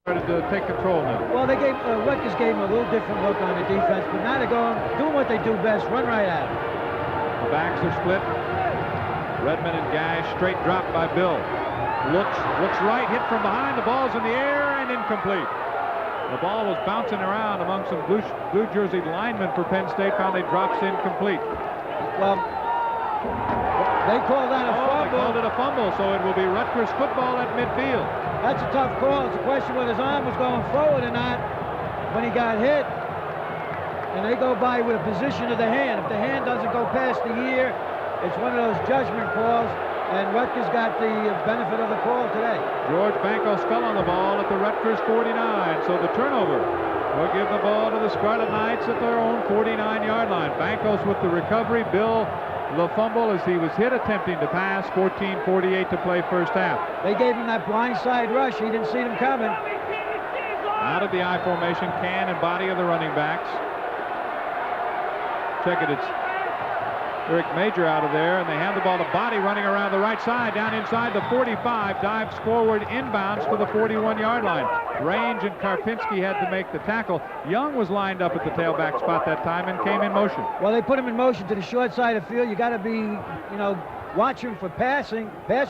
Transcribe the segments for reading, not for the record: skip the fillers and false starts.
started to take control now. Well, they gave Rutgers gave them a little different look on the defense, but now they're doing what they do best, run right at it. The backs are split. Redmond and Gash, straight drop by Bill. Looks right, hit from behind. The ball's in the air and incomplete. The ball was bouncing around among some blue jersey linemen for Penn State. Finally drops incomplete. Well, they called that a fumble. They called it a fumble, so it will be Rutgers football at midfield. That's a tough call. It's a question whether his arm was going forward or not when he got hit. And they go by with a position of the hand. If the hand doesn't go past the ear, it's one of those judgment calls, and Rutgers got the benefit of the call today. George Bankos fell on the ball at the Rutgers 49, so the turnover will give the ball to the Scarlet Knights at their own 49-yard line. Bankos with the recovery. Bill the fumble as he was hit attempting to pass. 14:48 to play first half. They gave him that blindside rush. He didn't see them coming. Out of the I formation, can and body of the running backs. Check it, it's Eric Major out of there, and they hand the ball to Body running around the right side, down inside the 45, dives forward inbounds to the 41-yard line. Range and Karpinski had to make the tackle. Young was lined up at the tailback spot that time and came in motion. Well, they put him in motion to the short side of the field. You got to be, watch him for pass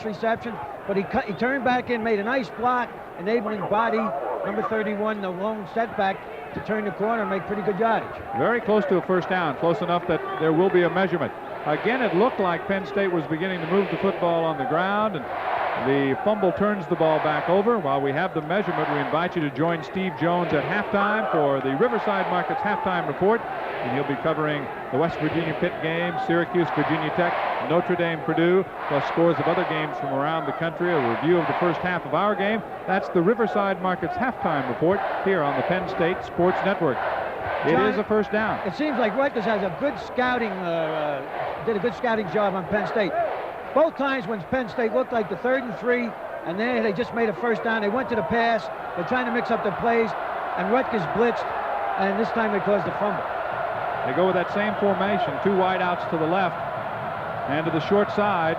reception, but he turned back in, made a nice block, enabling Body, number 31, the lone setback, to turn the corner and make pretty good yardage. Very close to a first down, close enough that there will be a measurement. Again, it looked like Penn State was beginning to move the football on the ground, and the fumble turns the ball back over. While we have the measurement, we invite you to join Steve Jones at halftime for the Riverside Markets halftime report, and he'll be covering the West Virginia Pitt game, Syracuse, Virginia Tech, Notre Dame, Purdue, plus scores of other games from around the country, a review of the first half of our game. That's the Riverside Markets halftime report here on the Penn State Sports Network. It is a first down. It seems like Rutgers has a good scouting, did a good scouting job on Penn State. Both times when Penn State looked like the 3rd and 3, and then they just made a first down, they went to the pass, they're trying to mix up their plays, and Rutgers blitzed, and this time they caused a fumble. They go with that same formation, 2 wideouts to the left, and to the short side,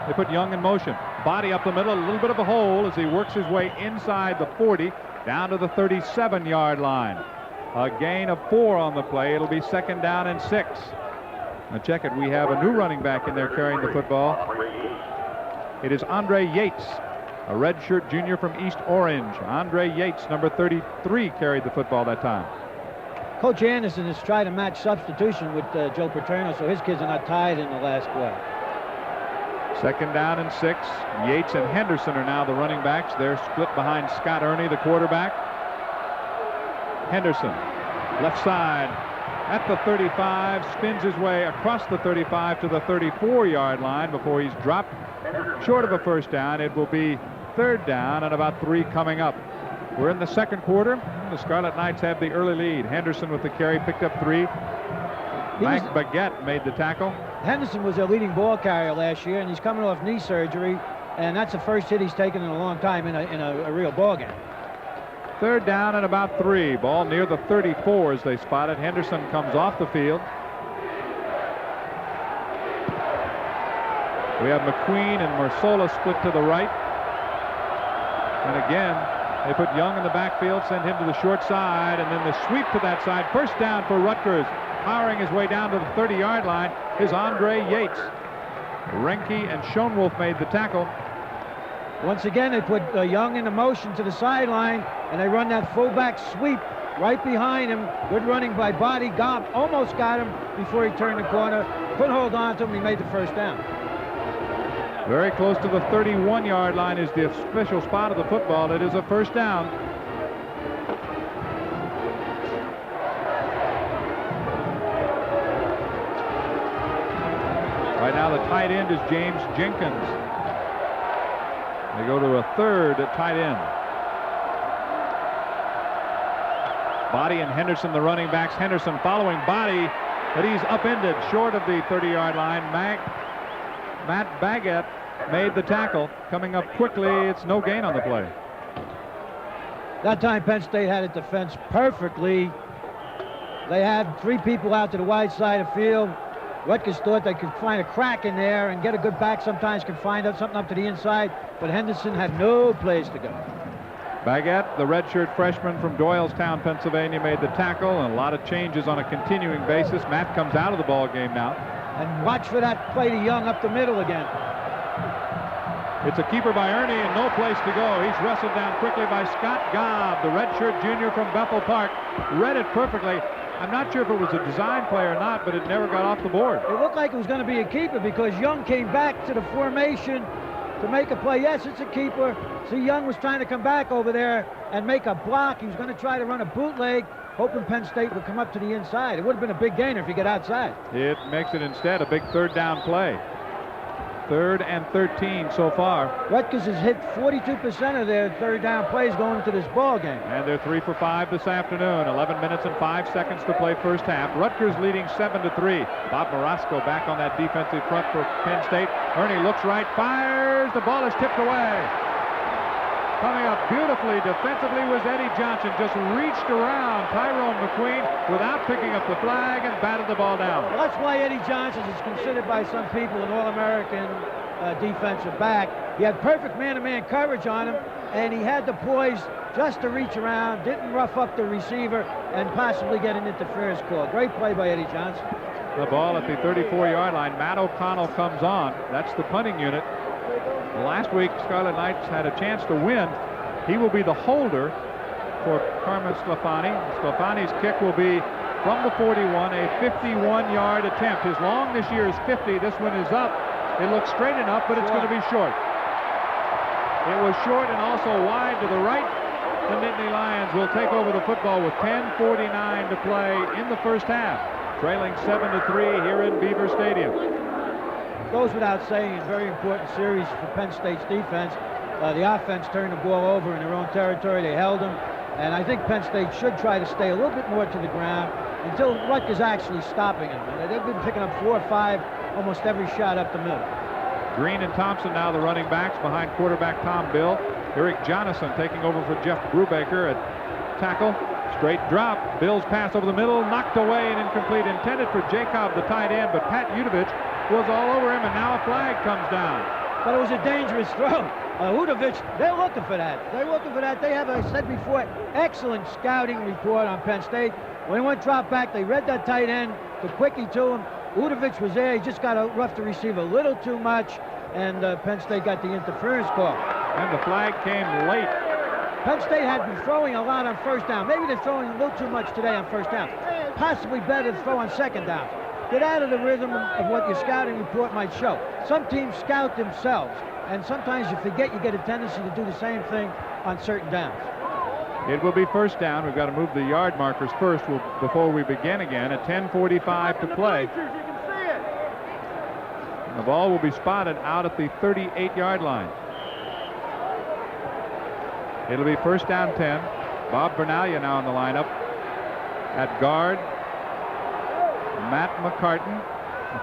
they put Young in motion. Body up the middle, a little bit of a hole as he works his way inside the 40, down to the 37-yard line. A gain of 4 on the play. It'll be 2nd down and 6. Now check it. We have a new running back in there carrying the football. It is Andre Yates, a redshirt junior from East Orange. Andre Yates, number 33, carried the football that time. Coach Anderson has tried to match substitution with Joe Paterno, so his kids are not tied in the last play. 2nd down and 6. Yates and Henderson are now the running backs. They're split behind Scott Ernie, the quarterback. Henderson, left side at the 35, spins his way across the 35 to the 34-yard line before he's dropped short of a first down. It will be 3rd down and about 3 coming up. We're in the 2nd quarter. The Scarlet Knights have the early lead. Henderson with the carry, picked up 3. Mike Baguette made the tackle. Henderson was their leading ball carrier last year, and he's coming off knee surgery, and that's the first hit he's taken in a long time in a real ball game. 3rd down and about 3. Ball near the 34 as they spot it. Henderson comes off the field. We have McQueen and Marsola split to the right. And again, they put Young in the backfield, send him to the short side, and then the sweep to that side. First down for Rutgers. Powering his way down to the 30-yard line is Andre Yates. Renke and Schoenwolf made the tackle. Once again, they put Young in motion to the sideline, and they run that fullback sweep right behind him. Good running by Body. Gobb almost got him before he turned the corner. Couldn't hold on to him. He made the first down. Very close to the 31-yard line is the official spot of the football. It is a first down. Right now, the tight end is James Jenkins. They go to a 3rd at tight end. Body and Henderson, the running backs. Henderson following Body, but he's upended short of the 30-yard line. Matt Baguette made the tackle. Coming up quickly, it's no gain on the play. That time Penn State had it defense perfectly. They had 3 people out to the wide side of the field. Rutgers thought they could find a crack in there and get a good back. Sometimes can find out something up to the inside, but Henderson had no place to go. Baguette, the redshirt freshman from Doylestown, Pennsylvania, made the tackle, and a lot of changes on a continuing basis. Matt comes out of the ball game now. And watch for that play to Young up the middle again. It's a keeper by Ernie and no place to go. He's wrestled down quickly by Scott Gobb, the redshirt junior from Bethel Park. Read it perfectly. I'm not sure if it was a design play or not, but it never got off the board. It looked like it was going to be a keeper because Young came back to the formation to make a play. Yes, it's a keeper. See, Young was trying to come back over there and make a block. He was going to try to run a bootleg, hoping Penn State would come up to the inside. It would have been a big gainer if you get outside. It makes it instead a big third down play. 3rd and 13 so far. Rutgers has hit 42% of their third down plays going into this ball game. And they're 3 for 5 this afternoon. 11 minutes and 5 seconds to play first half. Rutgers leading 7-3. Bob Marasco back on that defensive front for Penn State. Ernie looks right, fires. The ball is tipped away. Coming up beautifully defensively was Eddie Johnson. Just reached around Tyrone McQueen without picking up the flag and batted the ball down. Well, that's why Eddie Johnson is considered by some people an All-American defensive back. He had perfect man-to-man coverage on him, and he had the poise just to reach around, didn't rough up the receiver, and possibly get an interference call. Great play by Eddie Johnson. The ball at the 34-yard line. Matt O'Connell comes on. That's the punting unit. Last week, Scarlet Knights had a chance to win. He will be the holder for Carmen Sclafani. Sclafani's kick will be from the 41, a 51-yard attempt. His long this year is 50. This one is up. It looks straight enough, but it's going to be short. It was short and also wide to the right. The Nittany Lions will take over the football with 10:49 to play in the first half, trailing 7-3 here in Beaver Stadium. Goes without saying, a very important series for Penn State's defense. The offense turned the ball over in their own territory. They held them, and I think Penn State should try to stay a little bit more to the ground until Rutgers actually stopping them. And they've been picking up 4 or 5 almost every shot up the middle. Green and Thompson now the running backs behind quarterback Tom Bill. Eric Jonathan taking over for Jeff Brubaker at tackle. Straight drop. Bill's pass over the middle, knocked away and incomplete. Intended for Jacob, the tight end, but Pat Udovich was all over him, and now a flag comes down. But it was a dangerous throw. Udovich, they're looking for that. They're looking for that. They have, as I said before, excellent scouting report on Penn State. When they went drop back, they read that tight end, the quickie to him. Udovich was there. He just got roughed the receiver a little too much, and Penn State got the interference call. And the flag came late. Penn State had been throwing a lot on first down. Maybe they're throwing a little too much today on first down. Possibly better to throw on second down. Get out of the rhythm of what your scouting report might show. Some teams scout themselves, and sometimes you forget you get a tendency to do the same thing on certain downs. It will be first down. We've got to move the yard markers first before we begin again at 10:45 to play. The ball will be spotted out at the 38-yard line. It'll be first down 10. Bob Bernalia now in the lineup. At guard, Matt McCartan.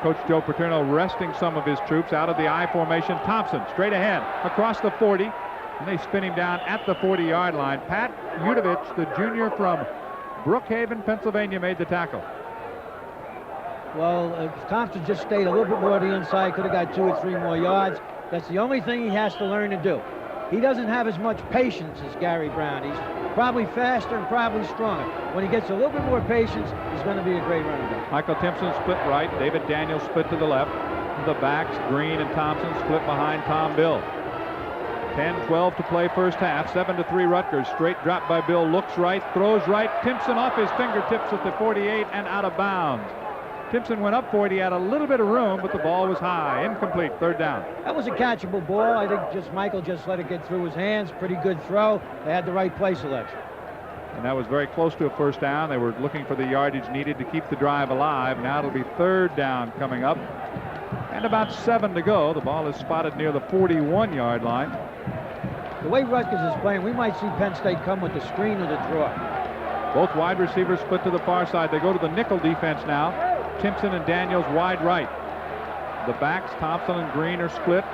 Coach Joe Paterno resting some of his troops out of the I formation. Thompson straight ahead across the 40, and they spin him down at the 40-yard line. Pat Udovich, the junior from Brookhaven, Pennsylvania, made the tackle. Well, Thompson just stayed a little bit more to the inside, could have got 2 or 3 more yards. That's the only thing he has to learn to do. He doesn't have as much patience as Gary Brown. He's probably faster and probably stronger. When he gets a little bit more patience, he's going to be a great running back. Michael Timpson split right. David Daniels split to the left. The backs, Green and Thompson, split behind Tom Bill. 10-12 to play first half. 7-3 Rutgers. Straight drop by Bill. Looks right, throws right. Timpson off his fingertips at the 48 and out of bounds. Timpson went up 40, had a little bit of room, but the ball was high. Incomplete, third down. That was a catchable ball. I think Michael just let it get through his hands. Pretty good throw. They had the right play selection. And that was very close to a first down. They were looking for the yardage needed to keep the drive alive. Now it'll be third down coming up. And about 7 to go. The ball is spotted near the 41-yard line. The way Rutgers is playing, we might see Penn State come with the screen or the draw. Both wide receivers split to the far side. They go to the nickel defense now. Timpson and Daniels wide right. The backs, Thompson and Green, are split.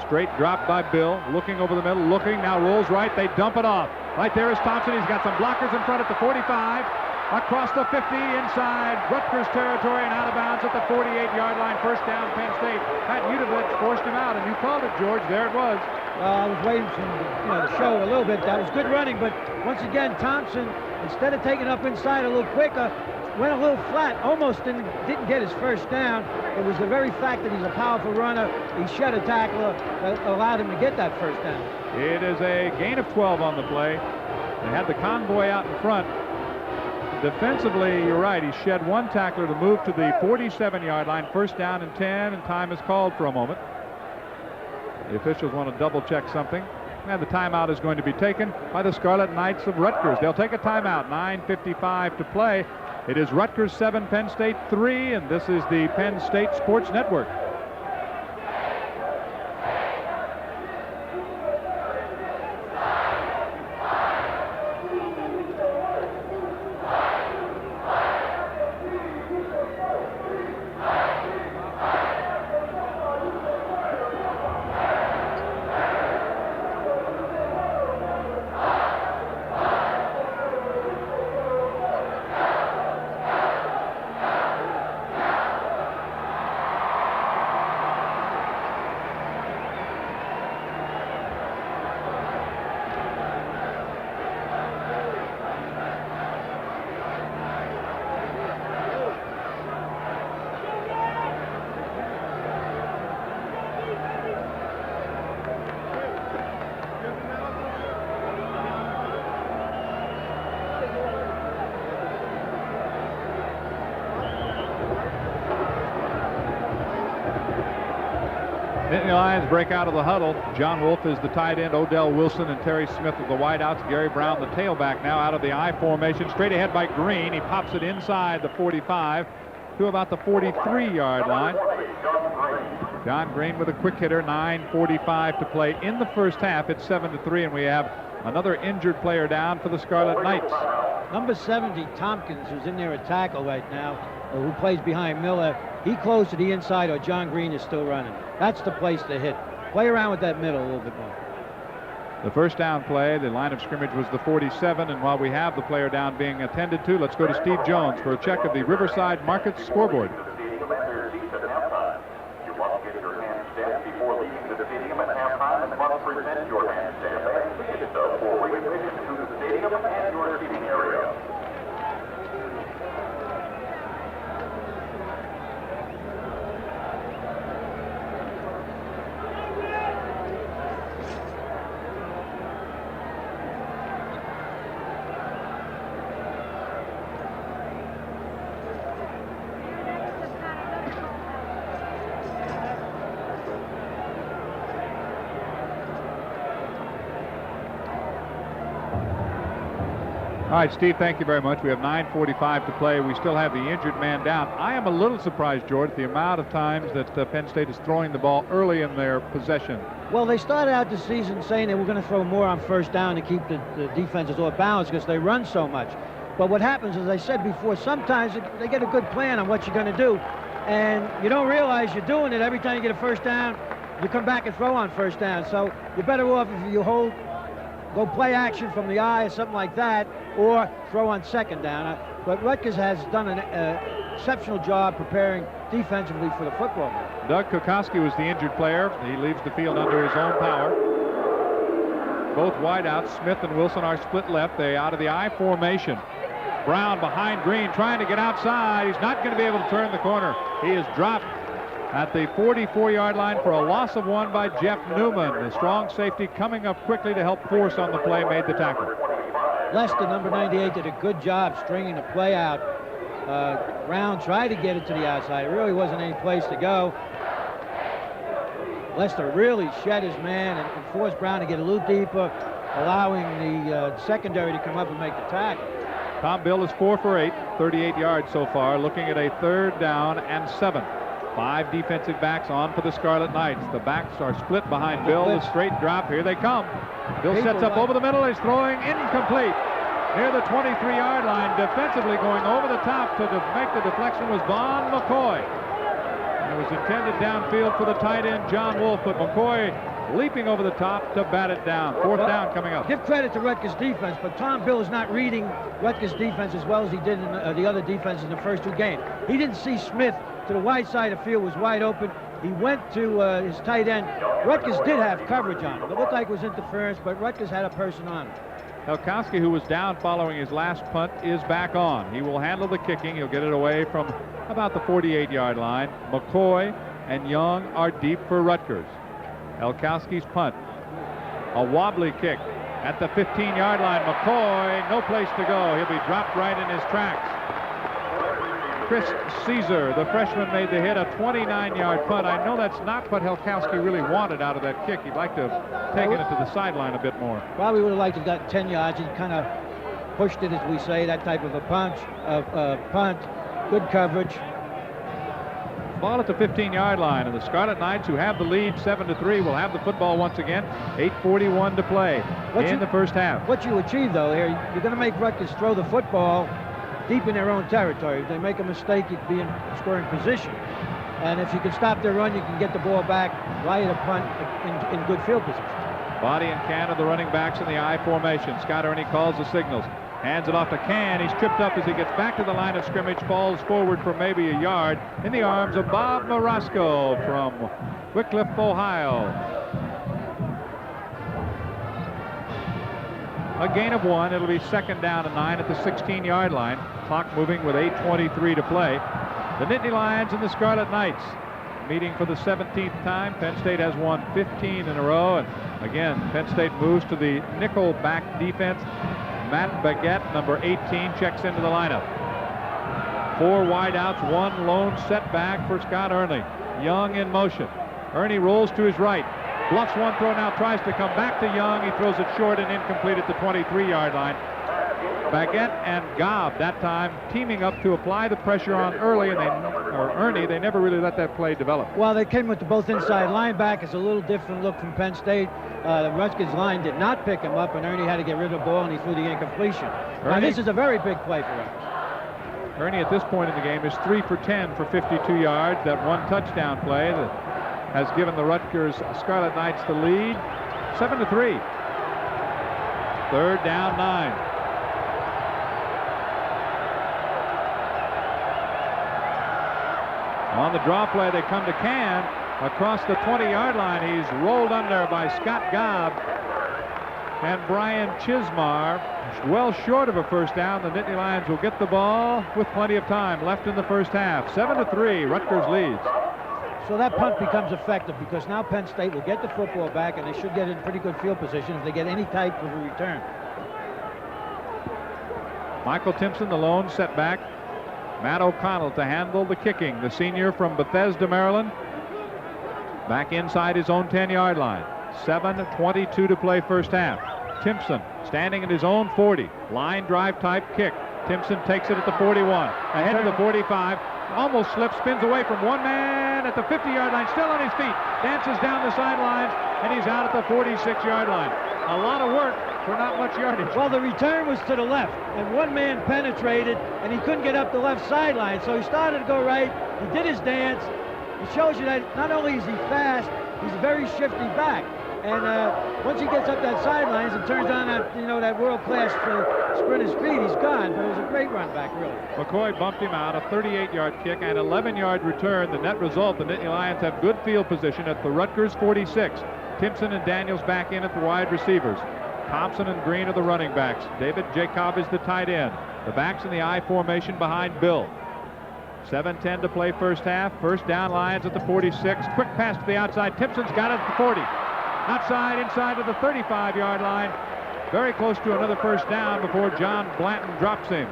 Straight drop by Bill. Looking over the middle, looking, now rolls right. They dump it off. Right there is Thompson. He's got some blockers in front at the 45. across the 50, inside Rutgers territory and out of bounds at the 48-yard line. First down, Penn State. Pat Udovich forced him out, and you called it, George. There it was. I was waiting for him to show a little bit. That was good running, but once again, Thompson, instead of taking up inside a little quicker, went a little flat, almost didn't get his first down. It was the very fact that he's a powerful runner. He shed a tackler that allowed him to get that first down. It is a gain of 12 on the play. They had the convoy out in front. Defensively, you're right, he shed one tackler to move to the 47-yard line. First down and 10, and time is called for a moment. The officials want to double-check something. And the timeout is going to be taken by the Scarlet Knights of Rutgers. They'll take a timeout. 9:55 to play. It is Rutgers 7, Penn State 3, and this is the Penn State Sports Network. Nittany Lions break out of the huddle. John Wolf is the tight end. Odell Wilson and Terry Smith are the wideouts. Gary Brown, the tailback, now out of the I formation. Straight ahead by Green. He pops it inside the 45 to about the 43-yard line. John Green with a quick hitter. 9:45 to play in the first half. It's 7-3, and we have another injured player down for the Scarlet Knights. Number 70, Tompkins, who's in there at tackle right now, who plays behind Miller. He close to the inside, or John Green is still running. That's the place to hit. Play around with that middle a little bit more. The first down play, the line of scrimmage was the 47, and while we have the player down being attended to, let's go to Steve Jones for a check of the Riverside Market scoreboard. You must get your hand stamped before leaving the stadium at halftime and must present your hand stamp and ticket stub for admission to the stadium and your seating area. All right, Steve, thank you very much. We have 9:45 to play. We still have the injured man down. I am a little surprised, George, at the amount of times that Penn State is throwing the ball early in their possession. Well, they started out the season saying they were going to throw more on first down to keep the defenses off balance because they run so much. But what happens, as I said before, sometimes they get a good plan on what you're going to do, and you don't realize you're doing it. Every time you get a first down, you come back and throw on first down. So you're better off if you go play action from the eye or something like that, or throw on second down. But Rutgers has done an exceptional job preparing defensively for the football game. Doug Kokoski was the injured player. He leaves the field under his own power. Both wideouts, Smith and Wilson, are split left. They out of the I formation. Brown behind Green, trying to get outside. He's not going to be able to turn the corner. He is dropped at the 44-yard line for a loss of 1 by Jeff Newman. The strong safety coming up quickly to help force on the play made the tackle. Lester, number 98, did a good job stringing the play out. Brown tried to get it to the outside. It really wasn't any place to go. Lester really shed his man and forced Brown to get a little deeper, allowing the secondary to come up and make the tackle. Tom Bill is 4 for 8, 38 yards so far, looking at a 3rd down and 7. 5 defensive backs on for the Scarlet Knights. The backs are split behind Bill. The straight drop. Here they come. Bill sets up over the middle. He's throwing incomplete. Near the 23-yard line. Defensively going over the top to make the deflection was Vaughn McCoy. And it was intended downfield for the tight end, John Wolf, but McCoy leaping over the top to bat it down. Fourth down coming up. Give credit to Rutgers defense, but Tom Bill is not reading Rutgers defense as well as he did in the other defenses in the first two games. He didn't see Smith to the wide side of the field, was wide open. He went to his tight end. Rutgers did have coverage on him. It looked like it was interference, but Rutgers had a person on him. Helkowski, who was down following his last punt, is back on. He will handle the kicking. He'll get it away from about the 48-yard line. McCoy and Young are deep for Rutgers. Helkowski's punt. A wobbly kick at the 15-yard line. McCoy, no place to go. He'll be dropped right in his tracks. Chris Caesar, the freshman, made the hit, a 29-yard punt. I know that's not what Helkowski really wanted out of that kick. He'd like to have taken it to the sideline a bit more. Probably would have liked to have gotten 10 yards. He kind of pushed it, as we say, that type of a punt. Good coverage. Ball at the 15-yard line, and the Scarlet Knights, who have the lead 7-3, will have the football once again. 8:41 to play in the first half. What you achieve, though, here, you're going to make Rutgers throw the football deep in their own territory. If they make a mistake, you'd be in scoring position. And if you can stop their run, you can get the ball back right at a punt in good field position. Body and Can of the running backs in the I formation. Scott Ernie calls the signals. Hands it off to Can. He's tripped up as he gets back to the line of scrimmage, falls forward for maybe a yard in the arms of Bob Marasco from Wickliffe, Ohio. A gain of 1. It'll be second down and 9 at the 16-yard line. Clock moving with 8:23 to play. The Nittany Lions and the Scarlet Knights meeting for the 17th time. Penn State has won 15 in a row. And again, Penn State moves to the nickel back defense. Matt Baguette, number 18, checks into the lineup. 4 wideouts, 1 lone setback for Scott Ernie. Young in motion. Ernie rolls to his right. Bluffs one throw now, tries to come back to Young. He throws it short and incomplete at the 23-yard line. Baguette and Gobb that time teaming up to apply the pressure on Ernie. They never really let that play develop. Well, they came with the both inside linebackers. A little different look from Penn State. The Rutgers line did not pick him up, and Ernie had to get rid of the ball, and he threw the incompletion. Now, this is a very big play for Rutgers. Ernie at this point in the game is 3 for 10 for 52 yards. That 1 touchdown play that has given the Rutgers Scarlet Knights the lead, 7-3. Third down, 9. On the draw play, they come to Can across the 20-yard line. He's rolled under by Scott Gobb and Brian Chismar. Well short of a first down. The Nittany Lions will get the ball with plenty of time left in the first half. 7-3, Rutgers leads. So that punt becomes effective because now Penn State will get the football back, and they should get in pretty good field position if they get any type of a return. Michael Timpson, the lone setback. Matt O'Connell to handle the kicking. The senior from Bethesda, Maryland. Back inside his own 10-yard line. 7:22 to play first half. Timpson standing at his own 40. Line drive type kick. Timpson takes it at the 41. Ahead of the 45. Almost slips, spins away from one man at the 50-yard line. Still on his feet. Dances down the sidelines, and he's out at the 46-yard line. A lot of work for not much yardage. Well, the return was to the left, and one man penetrated, and he couldn't get up the left sideline, so he started to go right. He did his dance. It shows you that not only is he fast, he's a very shifty back. And once he gets up that sidelines and turns on that, that world-class sprinter speed, he's gone. But it was a great run back, really. McCoy bumped him out, a 38-yard kick and 11-yard return. The net result, the Nittany Lions have good field position at the Rutgers 46. Timpson and Daniels back in at the wide receivers. Thompson and Green are the running backs. David Jacob is the tight end. The backs in the I formation behind Bill. 7:10 to play first half. First down, Lions at the 46. Quick pass to the outside. Timpson's got it at the 40. Outside, inside to the 35-yard line. Very close to another first down before John Blanton drops him.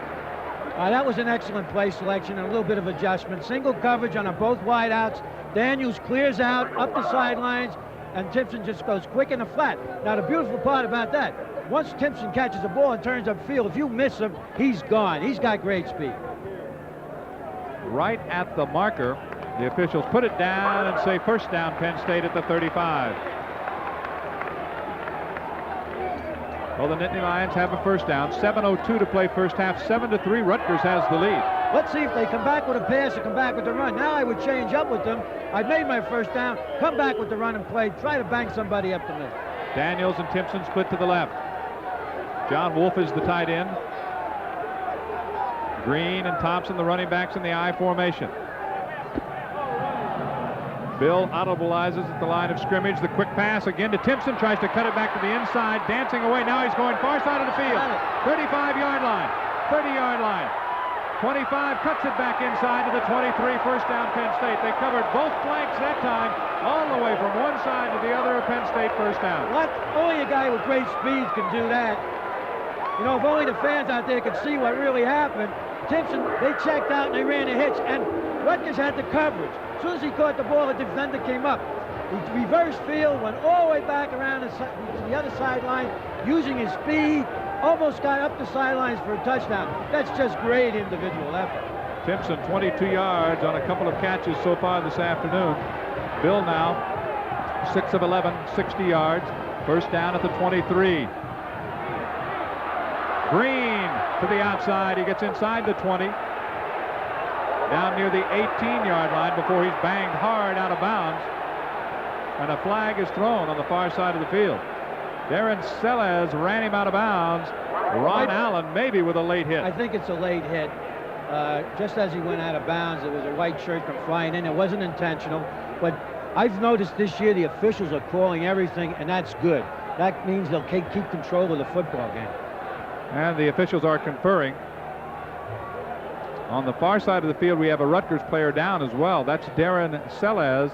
That was an excellent play selection and a little bit of adjustment. Single coverage on both wideouts. Daniels clears out up the sidelines, and Timpson just goes quick in the flat. Now, the beautiful part about that, once Timpson catches the ball and turns upfield, if you miss him, he's gone. He's got great speed. Right at the marker, the officials put it down and say first down, Penn State at the 35. Well, the Nittany Lions have a first down. 7:02 to play first half. 7-3. Rutgers has the lead. Let's see if they come back with a pass or come back with the run. Now I would change up with them. I'd made my first down, come back with the run and play, try to bang somebody up the middle. Daniels and Timpson split to the left. John Wolf is the tight end. Green and Thompson, the running backs in the I formation. Bill audibilizes at the line of scrimmage. The quick pass again to Timpson. Tries to cut it back to the inside. Dancing away. Now he's going far side of the field. 35-yard line. 30-yard line. 25 cuts it back inside to the 23. First down, Penn State. They covered both flanks that time, all the way from one side to the other of Penn State. First down. Only a guy with great speed can do that. You know, if only the fans out there could see what really happened. Timpson, they checked out and they ran a hitch, and Rutgers had the coverage. As soon as he caught the ball, the defender came up. He reversed field, went all the way back around to the other sideline, using his speed, almost got up the sidelines for a touchdown. That's just great individual effort. Timpson, 22 yards on a couple of catches so far this afternoon. Bill now, 6 of 11, 60 yards. First down at the 23. Green to the outside. He gets inside the 20. Down near the 18-yard line before he's banged hard out of bounds. And a flag is thrown on the far side of the field. Darren Sellers ran him out of bounds. Ron Allen maybe with a late hit. I think it's a late hit. Just as he went out of bounds, there was a white shirt come flying in. It wasn't intentional. But I've noticed this year the officials are calling everything, and that's good. That means they'll keep control of the football game. And the officials are conferring. On the far side of the field, we have a Rutgers player down as well. That's Darren Sellers,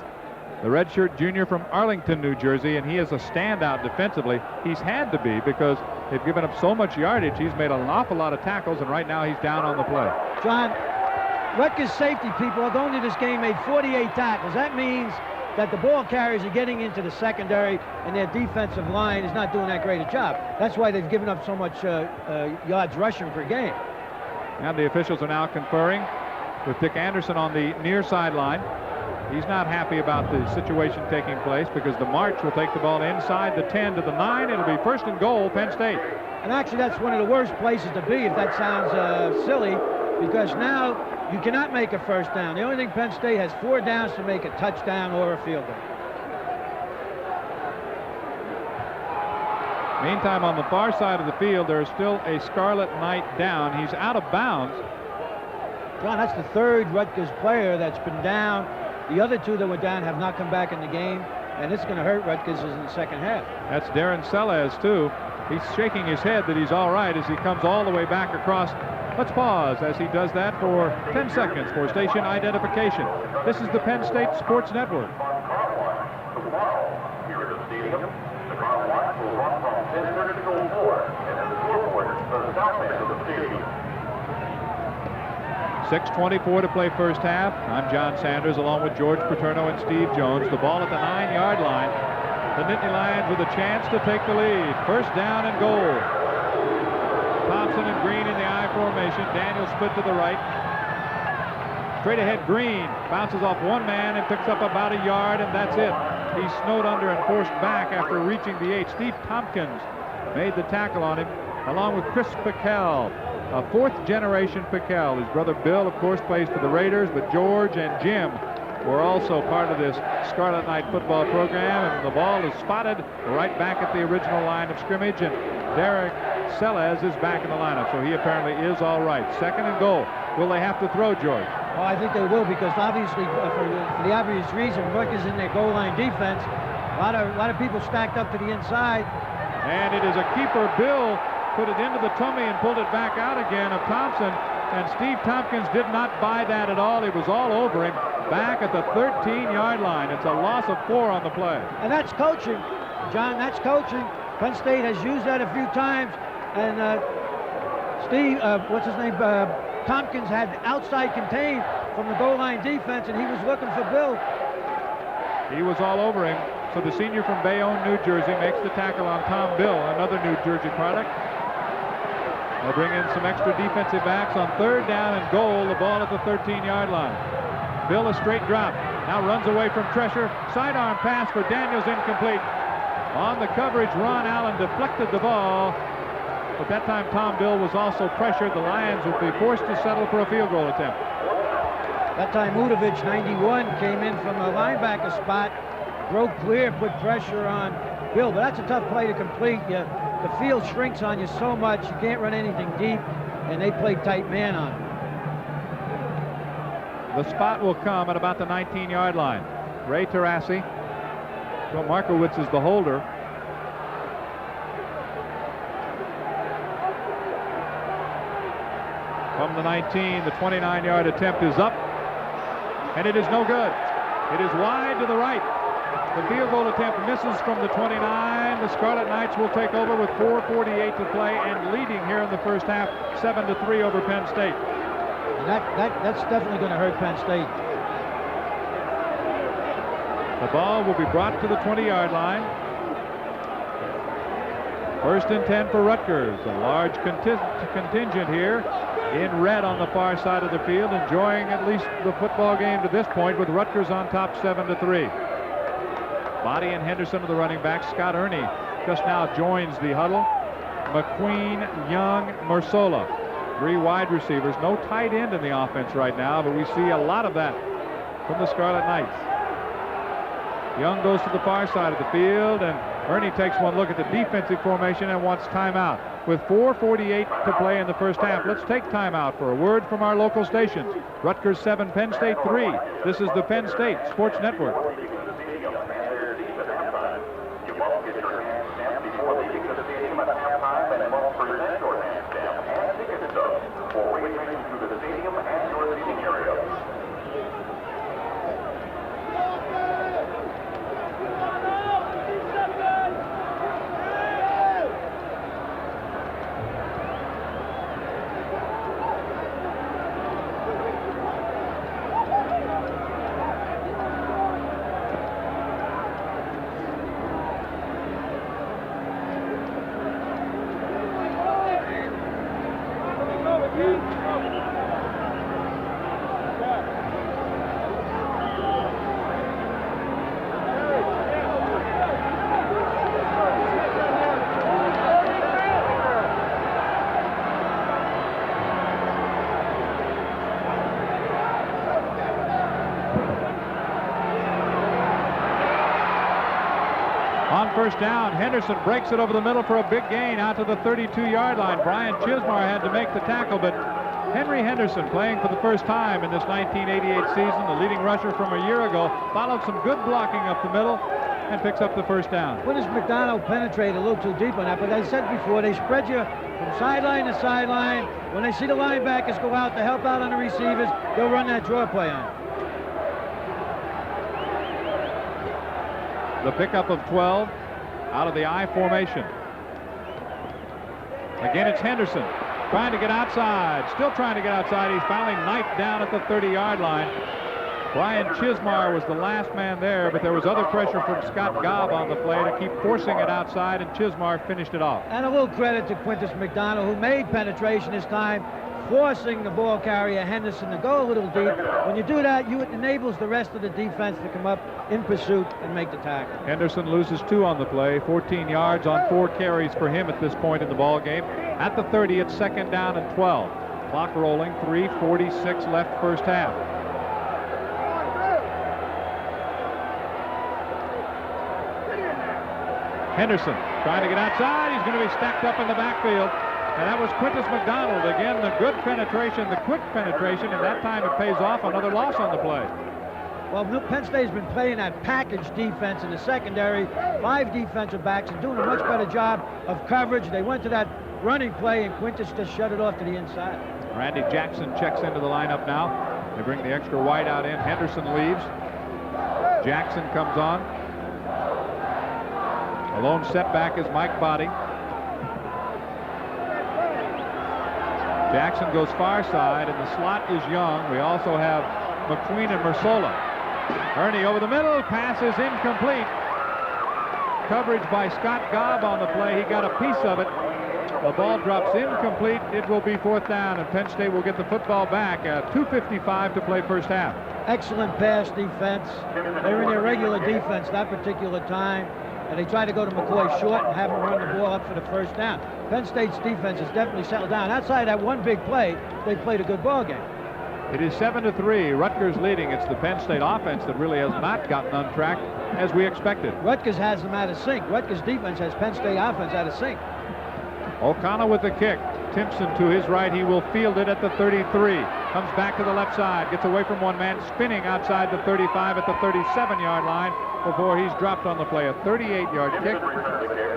the redshirt junior from Arlington, New Jersey, and he is a standout defensively. He's had to be because they've given up so much yardage. He's made an awful lot of tackles, and right now he's down on the play. John, Rutgers safety people going into this game made 48 tackles. That means that the ball carriers are getting into the secondary, and their defensive line is not doing that great a job. That's why they've given up so much yards rushing per game. And the officials are now conferring with Dick Anderson on the near sideline. He's not happy about the situation taking place because the March will take the ball inside the 10 to the 9. It'll be first and goal, Penn State. And actually, that's one of the worst places to be, if that sounds silly, because now you cannot make a first down. The only thing, Penn State has 4 downs to make a touchdown or a field goal. Meantime, on the far side of the field, there is still a Scarlet Knight down. He's out of bounds. John, that's the third Rutgers player that's been down. The other 2 that were down have not come back in the game, and it's going to hurt Rutgers in the second half. That's Darren Sellers, too. He's shaking his head that he's all right as he comes all the way back across. Let's pause as he does that for 10 seconds for station identification. This is the Penn State Sports Network. Here at the stadium, the car line will run from 10:30 to 4, and then the scoreboard to the south end of the stadium. 6:24 to play first half. I'm John Sanders along with George Paterno and Steve Jones. The ball at the 9-yard line. The Nittany Lions with a chance to take the lead. First down and goal. Thompson and Green in the I formation. Daniels split to the right. Straight ahead, Green bounces off one man and picks up about a yard, and that's it. He's snowed under and forced back after reaching the 8. Steve Tompkins made the tackle on him, along with Chris Pickell, a 4th-generation Pickell. His brother Bill, of course, plays for the Raiders, but George and Jim were also part of this Scarlet Knight football program, and the ball is spotted right back at the original line of scrimmage, and Derek Sellers is back in the lineup, so he apparently is all right. Second and goal. Will they have to throw, George? Oh, I think they will, because obviously, for the obvious reason, Rutgers in their goal line defense, a lot of people stacked up to the inside. And it is a keeper. Bill put it into the tummy and pulled it back out again of Thompson, and Steve Tompkins did not buy that at all. It was all over him back at the 13-yard line. It's a loss of 4 on the play. And that's coaching, John. That's coaching. Penn State has used that a few times, and Steve, what's his name, Tompkins had outside contained from the goal line defense, and he was looking for Bill. He was all over him. So the senior from Bayonne, New Jersey, makes the tackle on Tom Bill, another New Jersey product. They'll bring in some extra defensive backs on third down and goal. The ball at the 13-yard line. Bill a straight drop. Now runs away from pressure. Sidearm pass for Daniels, incomplete. On the coverage, Ron Allen deflected the ball. But that time Tom Bill was also pressured. The Lions would be forced to settle for a field goal attempt. That time Udovich, 91, came in from a linebacker spot, broke clear, put pressure on Bill. But that's a tough play to complete. The field shrinks on you so much, you can't run anything deep, and they played tight man on him. The spot will come at about the 19-yard line. Ray Tarassi. Joe Markowitz is the holder. From the 19, the 29-yard attempt is up, and it is no good. It is wide to the right. The field goal attempt misses from the 29. The Scarlet Knights will take over with 4:48 to play and leading here in the first half, 7-3 over Penn State. That's definitely going to hurt Penn State. The ball will be brought to the 20-yard line. First and 10 for Rutgers. A large contingent here in red on the far side of the field, enjoying at least the football game to this point, with Rutgers on top 7-3. Body and Henderson are the running backs. Scott Ernie just now joins the huddle. McQueen, Young, Mersola. 3 wide receivers. No tight end in the offense right now, but we see a lot of that from the Scarlet Knights. Young goes to the far side of the field, and Ernie takes one look at the defensive formation and wants timeout. With 4:48 to play in the first half, let's take timeout for a word from our local stations. Rutgers 7, Penn State 3. This is the Penn State Sports Network. First down, Henderson breaks it over the middle for a big gain out to the 32-yard line. Brian Chismar had to make the tackle, but Henry Henderson, playing for the first time in this 1988 season, the leading rusher from a year ago, followed some good blocking up the middle and picks up the first down. Willis McDonald penetrated a little too deep on that, but as I said before, they spread you from sideline to sideline. When they see the linebackers go out to help out on the receivers, they'll run that draw play on. The pickup of 12 out of the I formation. Again, it's Henderson trying to get outside, still trying to get outside. He's finally knifed down at the 30-yard line. Brian Chismar was the last man there, but there was other pressure from Scott Gobb on the play to keep forcing it outside, and Chismar finished it off. And a little credit to Quintus McDonald, who made penetration this time, forcing the ball carrier Henderson to go a little deep. When you do that, it enables the rest of the defense to come up in pursuit and make the tackle. Henderson loses 2 on the play, 14 yards on 4 carries for him at this point in the ball game. At the 30, it's second down and 12. Clock rolling, 3:46 left first half. Henderson trying to get outside. He's going to be stacked up in the backfield. And that was Quintus McDonald. Again, the good penetration, the quick penetration, and that time it pays off. Another loss on the play. Well, Penn State's been playing that package defense in the secondary, 5 defensive backs, and doing a much better job of coverage. They went to that running play, and Quintus just shut it off to the inside. Randy Jackson checks into the lineup now. They bring the extra wide out in. Henderson leaves. Jackson comes on. A lone setback is Mike Body. Jackson goes far side, and the slot is Young. We also have McQueen and Mersola. Ernie over the middle, pass is incomplete. Coverage by Scott Gobb on the play. He got a piece of it. The ball drops incomplete. It will be 4th down, and Penn State will get the football back at 2:55 to play first half. Excellent pass defense. They were in their regular defense that particular time. and they try to go to McCoy short and have him run the ball up for the first down. Penn State's defense has definitely settled down. Outside that one big play, they played a good ball game. It is 7-3. Rutgers leading. It's the Penn State offense that really has not gotten on track as we expected. Rutgers has them out of sync. Rutgers defense has Penn State offense out of sync. O'Connell with the kick. Timpson to his right. He will field it at the 33. Comes back to the left side. Gets away from one man. Spinning outside the 35 at the 37-yard line before he's dropped on the play. A 38-yard kick.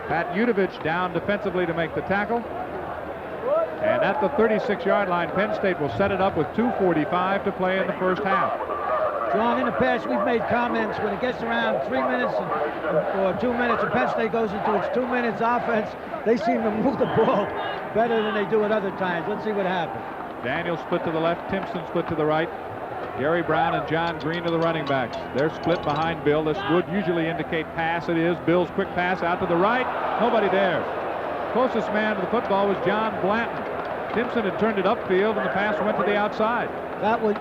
Pat Udovich down defensively to make the tackle. And at the 36-yard line, Penn State will set it up with 2:45 to play in the first half. John, in the past, we've made comments when it gets around 3 minutes or 2 minutes and Penn State goes into its 2 minutes offense, they seem to move the ball better than they do at other times. Let's see what happens. Daniels split to the left, Timpson split to the right. Gary Brown and John Green are the running backs. They're split behind Bill. This would usually indicate pass. It is. Bill's quick pass out to the right. Nobody there. Closest man to the football was John Blanton. Timpson had turned it upfield and the pass went to the outside.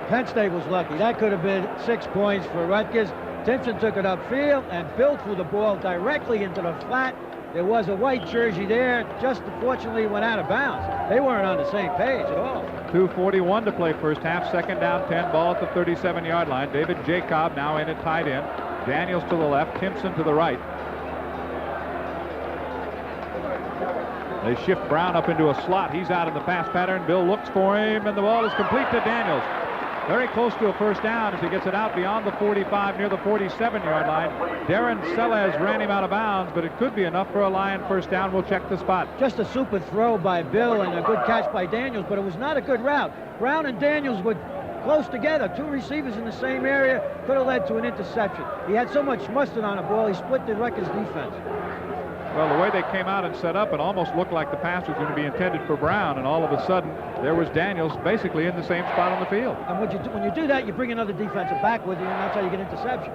Penn State was lucky. That could have been 6 points for Rutgers. Timpson took it upfield and Bill threw the ball directly into the flat. There was a white jersey there, just unfortunately went out of bounds. They weren't on the same page at all. 2:41 to play first half, second down 10, ball at the 37-yard line. David Jacob now in at tight end. Daniels to the left, Timpson to the right. They shift Brown up into a slot. He's out in the pass pattern. Bill looks for him, and the ball is complete to Daniels. Very close to a first down as he gets it out beyond the 45 near the 47-yard line. Darren Selez ran him out of bounds, but it could be enough for a Lion first down. We'll check the spot. Just a super throw by Bill and a good catch by Daniels, but it was not a good route. Brown and Daniels were close together. Two receivers in the same area could have led to an interception. He had so much mustard on the ball, he split the Rutgers defense. Well, the way they came out and set up, it almost looked like the pass was going to be intended for Brown, and all of a sudden, there was Daniels basically in the same spot on the field. And when you do that, you bring another defensive back with you, and that's how you get interception.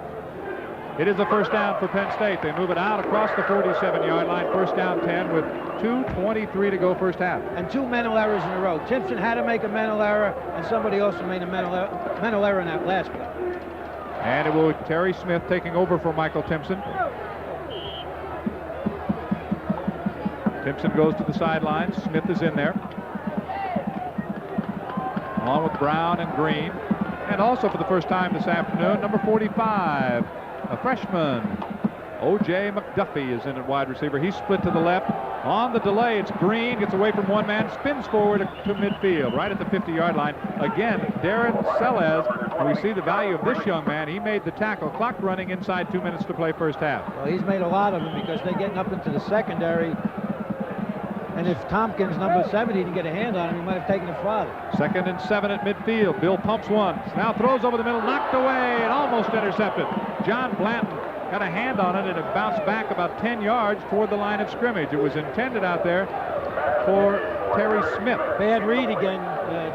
It is a first down for Penn State. They move it out across the 47-yard line, first down 10 with 2:23 to go first half. And two mental errors in a row. Timpson had to make a mental error, and somebody also made a mental error in that last play. And it will be Terry Smith taking over for Michael Timpson. Timpson goes to the sidelines. Smith is in there, along with Brown and Green. And also for the first time this afternoon, number 45, a freshman, O.J. McDuffie is in at wide receiver. He's split to the left. On the delay, it's Green, gets away from one man, spins forward to midfield, right at the 50-yard line. Again, Darren Selez, we see the value of this young man. He made the tackle. Clock running inside 2 minutes to play first half. Well, he's made a lot of them because they're getting up into the secondary. And if Tompkins, number 70, didn't get a hand on him, he might have taken it farther. 2nd and 7 at midfield. Bill pumps one. Now throws over the middle, knocked away, and almost intercepted. John Blanton got a hand on it, and it bounced back about 10 yards toward the line of scrimmage. It was intended out there for Terry Smith. Bad read again,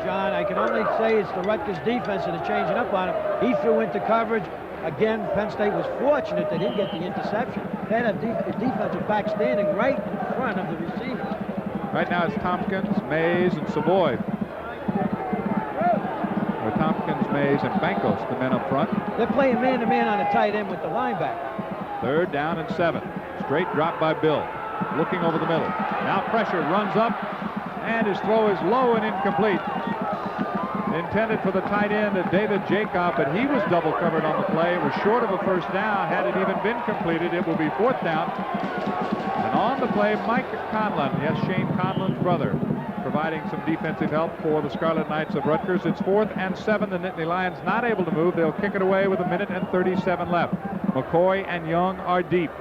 John. I can only say it's the Rutgers defense that is changing up on him. He threw into coverage. Again, Penn State was fortunate they didn't get the interception. They had a defensive back standing right in front of the receivers. Right now it's Tompkins, Mays, and Savoy. Or Tompkins, Mays, and Bankos, the men up front. They're playing man-to-man on a tight end with the linebacker. 3rd down and 7. Straight drop by Bill. Looking over the middle. Now pressure, runs up, and his throw is low and incomplete. Intended for the tight end, David Jacob, but he was double covered on the play. It was short of a first down. Had it even been completed, it will be 4th down. And on the play, Mike Conlon, yes, Shane Conlon's brother, providing some defensive help for the Scarlet Knights of Rutgers. It's 4th and 7. The Nittany Lions not able to move. They'll kick it away with 1 minute and 37 left. McCoy and Young are deep.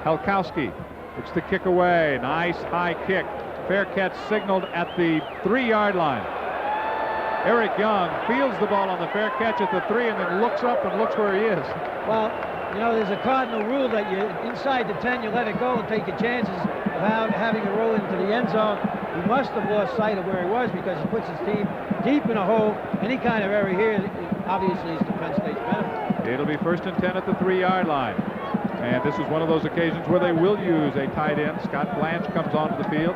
Helkowski looks to kick away. Nice high kick. Fair catch signaled at the 3-yard line. Eric Young fields the ball on the fair catch at the 3 and then looks up and looks where he is. Well, you know, there's a cardinal rule that you inside the 10, you let it go and take your chances of having it roll into the end zone. He must have lost sight of where he was because he puts his team deep in a hole. Any kind of error here, obviously, is to Penn State's benefit. It'll be 1st and 10 at the 3-yard line. And this is one of those occasions where they will use a tight end. Scott Blanche comes onto the field.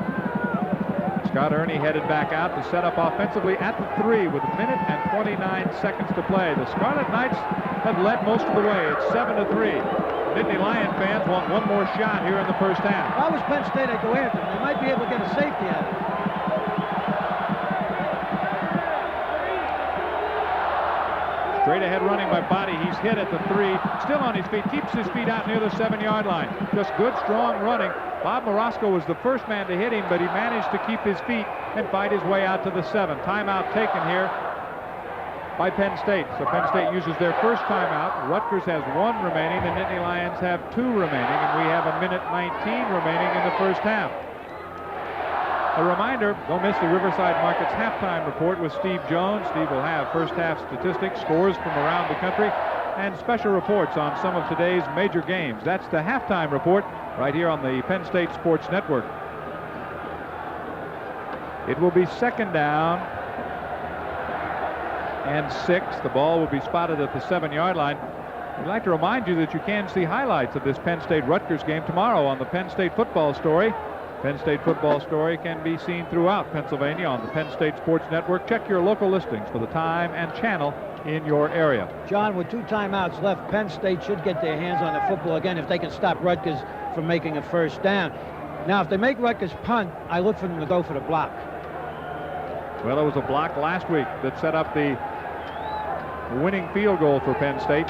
Scott Ernie headed back out to set up offensively at the 3 with a minute and 29 seconds to play. The Scarlet Knights have led most of the way. It's 7-3. Nittany Lion fans want one more shot here in the first half. If I was Penn State, I'd go after them. They might be able to get a safety out of it. Straight ahead running by Body. He's hit at the 3. Still on his feet. Keeps his feet out near the 7-yard line. Just good, strong running. Bob Morosco was the first man to hit him, but he managed to keep his feet and fight his way out to the 7. Timeout taken here by Penn State. So Penn State uses their first timeout. Rutgers has 1 remaining. The Nittany Lions have 2 remaining, and we have a minute 19 remaining in the first half. A reminder, don't miss the Riverside Markets halftime report with Steve Jones. Steve will have first half statistics, scores from around the country, and special reports on some of today's major games. That's the halftime report right here on the Penn State Sports Network. It will be second down and 6. The ball will be spotted at the 7-yard line. We'd like to remind you that you can see highlights of this Penn State-Rutgers game tomorrow on the Penn State Football Story. Penn State Football Story can be seen throughout Pennsylvania on the Penn State Sports Network. Check your local listings for the time and channel in your area. John, with 2 timeouts left, Penn State should get their hands on the football again if they can stop Rutgers from making a first down. Now, if they make Rutgers punt, I look for them to go for the block. Well, it was a block last week that set up the winning field goal for Penn State.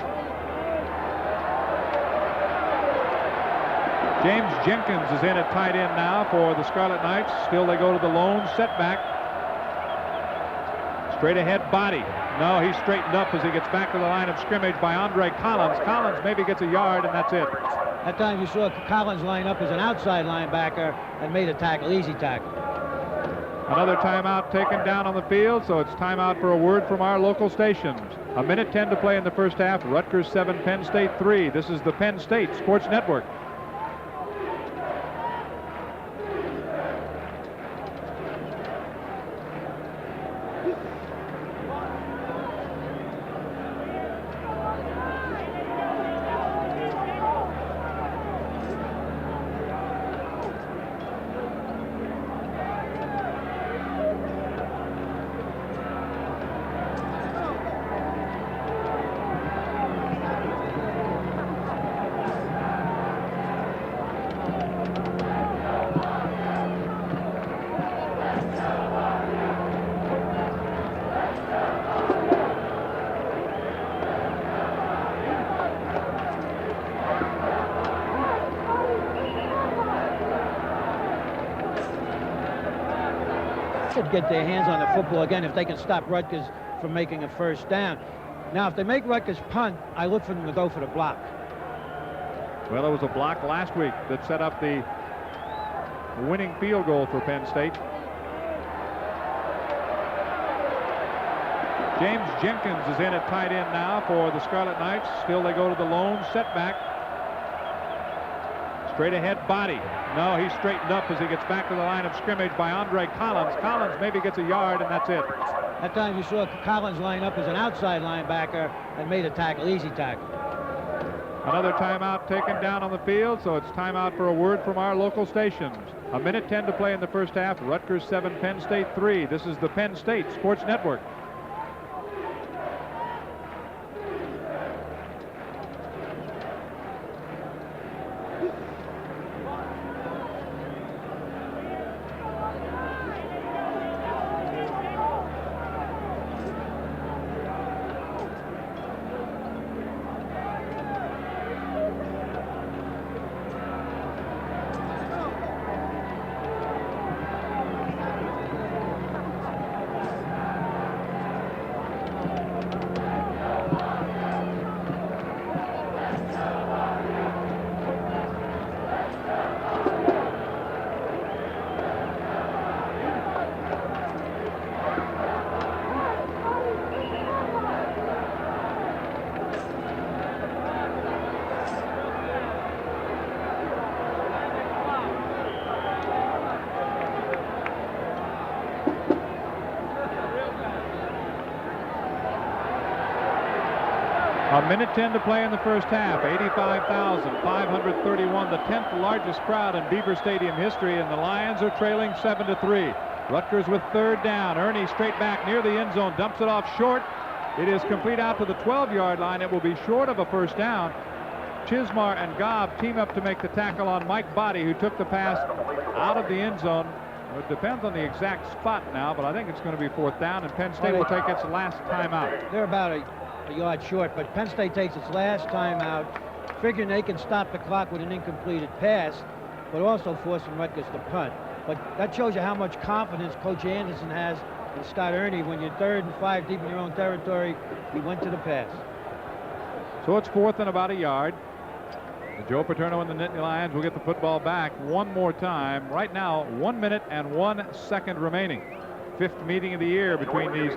James Jenkins is in at tight end now for the Scarlet Knights. Still they go to the lone setback. Straight ahead Body. No, he's straightened up as he gets back to the line of scrimmage by Andre Collins. Collins maybe gets a yard, and that's it. That time you saw Collins line up as an outside linebacker and made a tackle, easy tackle. Another timeout taken down on the field, so it's timeout for a word from our local stations. A minute 10 to play in the first half. Rutgers 7, Penn State 3. This is the Penn State Sports Network. Should get their hands on the football again if they can stop Rutgers from making a first down. Now, if they make Rutgers punt, I look for them to go for the block. Well, it was a block last week that set up the winning field goal for Penn State. James Jenkins is in at tight end now for the Scarlet Knights. Still they go to the lone setback. Straight ahead Body. No, he's straightened up as he gets back to the line of scrimmage by Andre Collins. Collins maybe gets a yard, and that's it. That time you saw Collins line up as an outside linebacker and made a tackle, easy tackle. Another timeout taken down on the field, so it's timeout for a word from our local stations. A minute 10 to play in the first half. Rutgers 7, Penn State 3. This is the Penn State Sports Network. A minute 10 to play in the first half. 85,531, the 10th largest crowd in Beaver Stadium history, and the Lions are trailing 7-3. Rutgers with third down. Ernie straight back near the end zone, dumps it off short. It is complete out to the 12-yard line. It will be short of a first down. Chismar and Gobb team up to make the tackle on Mike Body, who took the pass out of the end zone. It depends on the exact spot now, but I think it's going to be fourth down, and Penn State will take its last timeout. They're about a yard short, but Penn State takes its last timeout, figuring they can stop the clock with an incompleted pass, but also forcing Rutgers to punt. But that shows you how much confidence Coach Anderson has in Scott Ernie. When you're 3rd and 5 deep in your own territory, he went to the pass. So it's fourth and about a yard. Joe Paterno and the Nittany Lions will get the football back one more time. Right now, 1 minute and 1 second remaining. 5th meeting of the year between these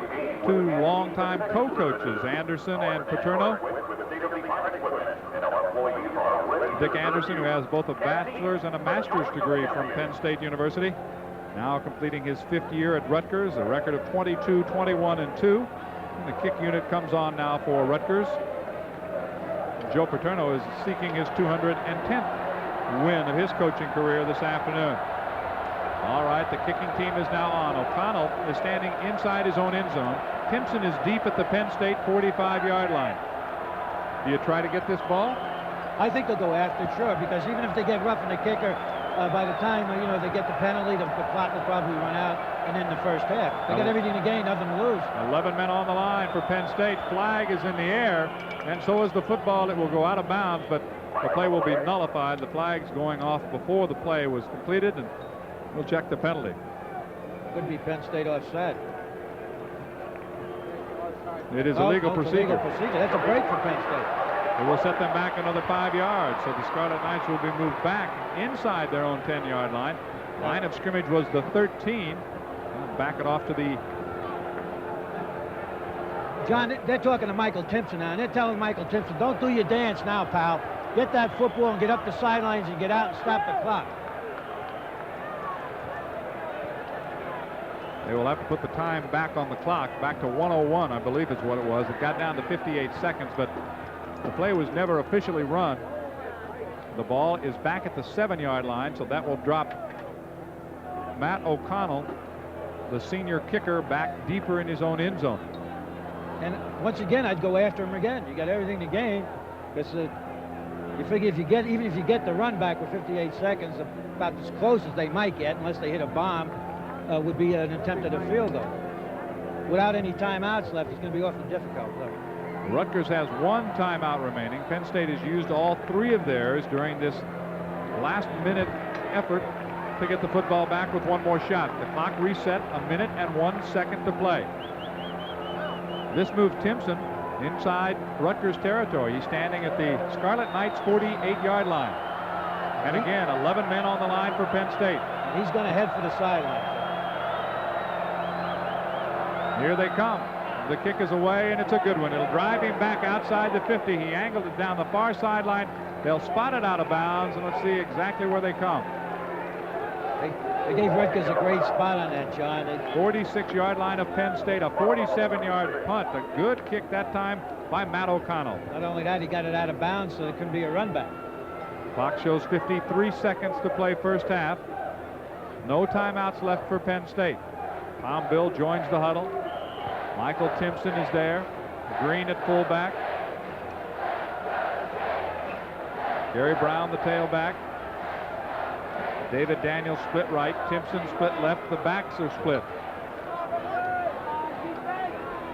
two longtime co-coaches, Anderson and Paterno. Dick Anderson, who has both a bachelor's and a master's degree from Penn State University, now completing his 5th year at Rutgers, a record of 22, 21, and 2. And the kick unit comes on now for Rutgers. Joe Paterno is seeking his 210th win of his coaching career this afternoon. All right, the kicking team is now on. O'Connell is standing inside his own end zone. Timpson is deep at the Penn State 45-yard line. Do you try to get this ball? I think they'll go after, sure, because even if they get roughing the kicker, by the time they get the penalty, the clock will probably run out, and then the first half. They got everything to gain, nothing to lose. 11 men on the line for Penn State. Flag is in the air, and so is the football. It will go out of bounds, but the play will be nullified. The flag's going off before the play was completed, and we'll check the penalty. Could be Penn State offside. It is a legal procedure. That's a break for Penn State. It will set them back another 5 yards, so the Scarlet Knights will be moved back inside their own 10-yard line. Line of scrimmage was the 13. Back it off to the... John, they're talking to Michael Timpson now, and they're telling Michael Timpson, don't do your dance now, pal. Get that football and get up the sidelines and get out and stop the clock. They will have to put the time back on the clock, back to 1:01, I believe is what it was. It got down to 58 seconds, but the play was never officially run. The ball is back at the 7-yard line, so that will drop Matt O'Connell, the senior kicker, back deeper in his own end zone. And once again, I'd go after him again. You got everything to gain, because you figure even if you get the run back with 58 seconds, about as close as they might get, unless they hit a bomb, would be an attempt at a field goal. Without any timeouts left, it's going to be awfully difficult, though. Rutgers has 1 timeout remaining. Penn State has used all 3 of theirs during this last-minute effort to get the football back with 1 more shot. The clock reset, 1 minute and 1 second to play. This moved Timpson inside Rutgers territory. He's standing at the Scarlet Knights 48-yard line. And again, 11 men on the line for Penn State. He's going to head for the sideline. Here they come. The kick is away, and it's a good one. It'll drive him back outside the 50. He angled it down the far sideline. They'll spot it out of bounds, and let's see exactly where they come. They gave Rutgers a great spot on that, John. 46-yard line of Penn State, a 47-yard punt. A good kick that time by Matt O'Connell. Not only that, he got it out of bounds, so it couldn't be a run back. Clock shows 53 seconds to play first half. No timeouts left for Penn State. Tom Bill joins the huddle. Michael Timpson is there. Green at fullback. Gary Brown, the tailback. David Daniels split right. Timpson split left. The backs are split.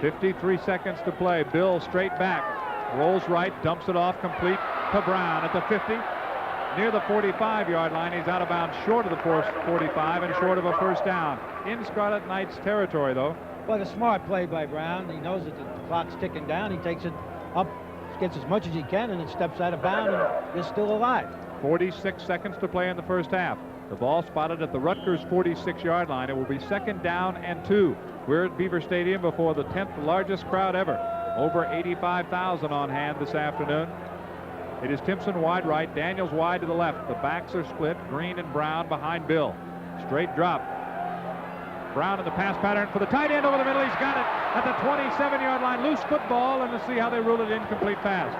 53 seconds to play. Bill straight back. Rolls right. Dumps it off complete to Brown at the 50. Near the 45-yard line. He's out of bounds short of the 45 and short of a first down. In Scarlet Knights territory, though. But a smart play by Brown. He knows that the clock's ticking down. He takes it up, gets as much as he can, and then steps out of bounds and is still alive. 46 seconds to play in the first half. The ball spotted at the Rutgers 46-yard line. It will be 2nd down and 2. We're at Beaver Stadium before the 10th largest crowd ever. Over 85,000 on hand this afternoon. It is Timpson wide right, Daniels wide to the left. The backs are split. Green and Brown behind Bill. Straight drop. Brown in the pass pattern for the tight end over the middle. He's got it at the 27-yard line. Loose football, and let's see how they rule it incomplete pass.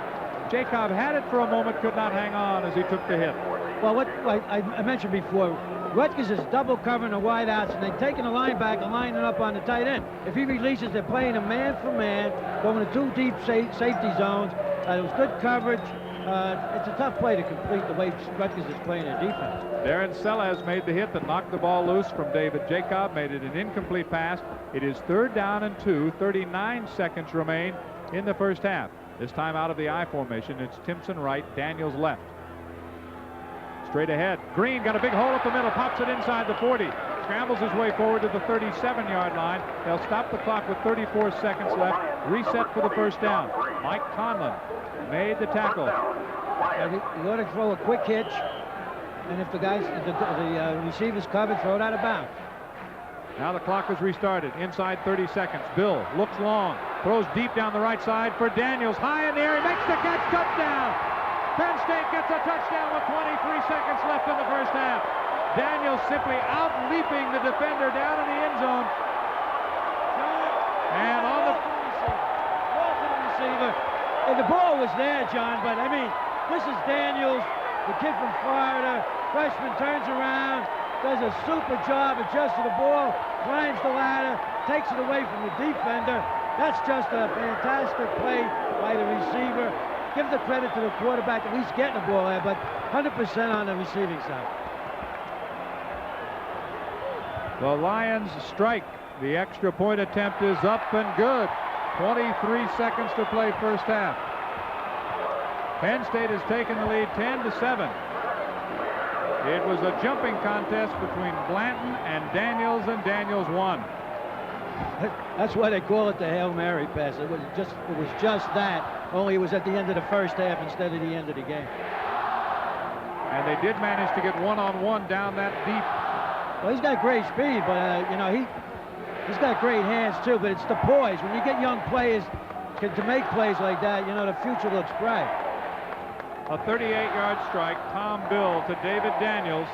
Jacob had it for a moment, could not hang on as he took the hit. Well, what I mentioned before, Rutgers is double covering the wideouts, and they're taking the linebacker and lining up on the tight end. If he releases, they're playing him man for man, going to 2 deep safety zones. It was good coverage. It's a tough play to complete the way Rutgers is playing their defense. Darren Sellers made the hit that knocked the ball loose from David Jacob, made it an incomplete pass. It is 3rd down and 2. 39 seconds remain in the first half. This time out of the I formation, it's Timpson right, Daniels left. Straight ahead, Green got a big hole up the middle, pops it inside the 40, scrambles his way forward to the 37-yard line. They'll stop the clock with 34 seconds left, reset for the first down. Mike Conlon made the tackle. You ought to throw a quick hitch, and if the receivers covered, throw it out of bounds. Now the clock is restarted. Inside 30 seconds. Bill looks long, throws deep down the right side for Daniels. High in the air, he makes the catch, touchdown! Penn State gets a touchdown with 23 seconds left in the first half. Daniels simply out-leaping the defender down in the end zone. And on the receiver. And the ball was there, John, but I mean, this is Daniels, the kid from Florida. Freshman turns around, does a super job, adjusts to the ball, climbs the ladder, takes it away from the defender. That's just a fantastic play by the receiver. Give the credit to the quarterback, at least getting the ball there, but 100% on the receiving side. The Lions strike. The extra point attempt is up and good. 23 seconds to play first half. Penn State has taken the lead 10-7. It was a jumping contest between Blanton and Daniels won. That's why they call it the Hail Mary pass. It was just that, only it was at the end of the first half instead of the end of the game. And they did manage to get one-on-one down that deep. Well, he's got great speed, but you know, he's got great hands too. But it's the poise. When you get young players to make plays like that, you know, the future looks bright. A 38-yard strike. Tom Bill to David Daniels.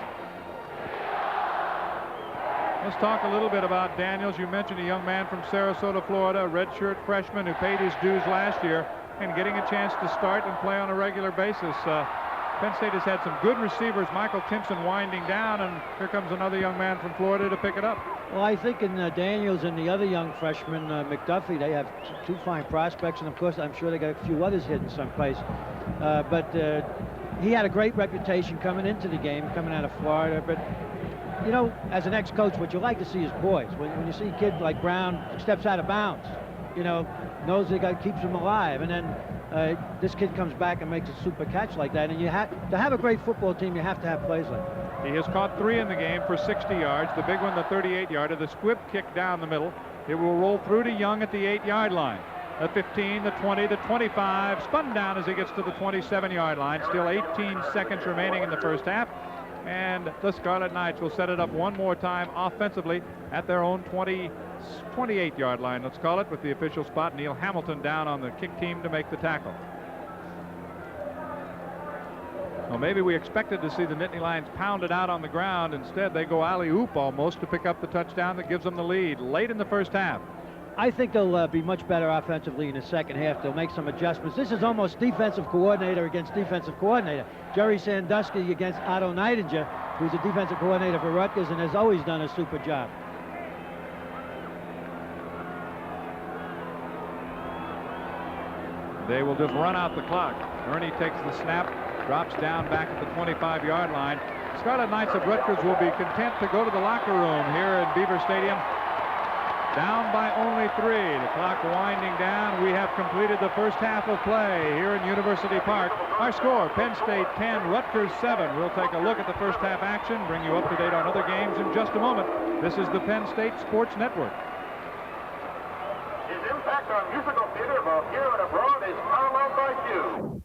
Let's talk a little bit about Daniels. You mentioned a young man from Sarasota, Florida, a redshirt freshman who paid his dues last year and getting a chance to start and play on a regular basis. Penn State has had some good receivers. Michael Timpson winding down, and here comes another young man from Florida to pick it up. Well, I think in Daniels and the other young freshman, McDuffie, they have 2 fine prospects, and of course, I'm sure they got a few others hidden someplace. But he had a great reputation coming into the game, coming out of Florida. But you know, as an ex-coach, what you like to see is poise. When you see a kid like Brown steps out of bounds, you know, knows they keeps him alive, and then this kid comes back and makes a super catch like that. And you have to have a great football team. You have to have plays like that. He has caught 3 in the game for 60 yards. The big one, the 38-yarder, the squib kick down the middle. It will roll through to Young at the 8-yard line. The 15, the 20, the 25, spun down as he gets to the 27-yard line. Still 18 seconds remaining in the first half. And the Scarlet Knights will set it up one more time offensively at their own 28-yard line, let's call it, with the official spot. Neil Hamilton down on the kick team to make the tackle. Well, maybe we expected to see the Nittany Lions pounded out on the ground. Instead, they go alley-oop almost to pick up the touchdown that gives them the lead late in the first half. I think they'll be much better offensively in the second half. They'll make some adjustments. This is almost defensive coordinator against defensive coordinator. Jerry Sandusky against Otto Neidinger, who's a defensive coordinator for Rutgers and has always done a super job. They will just run out the clock. Ernie takes the snap, drops down back at the 25-yard line. Scarlet Knights of Rutgers will be content to go to the locker room here in Beaver Stadium. Down by only 3. The clock winding down. We have completed the first half of play here in University Park. Our score, Penn State 10, Rutgers 7. We'll take a look at the first half action, bring you up to date on other games in just a moment. This is the Penn State Sports Network. His impact on musical theater both here and abroad is paralleled by few.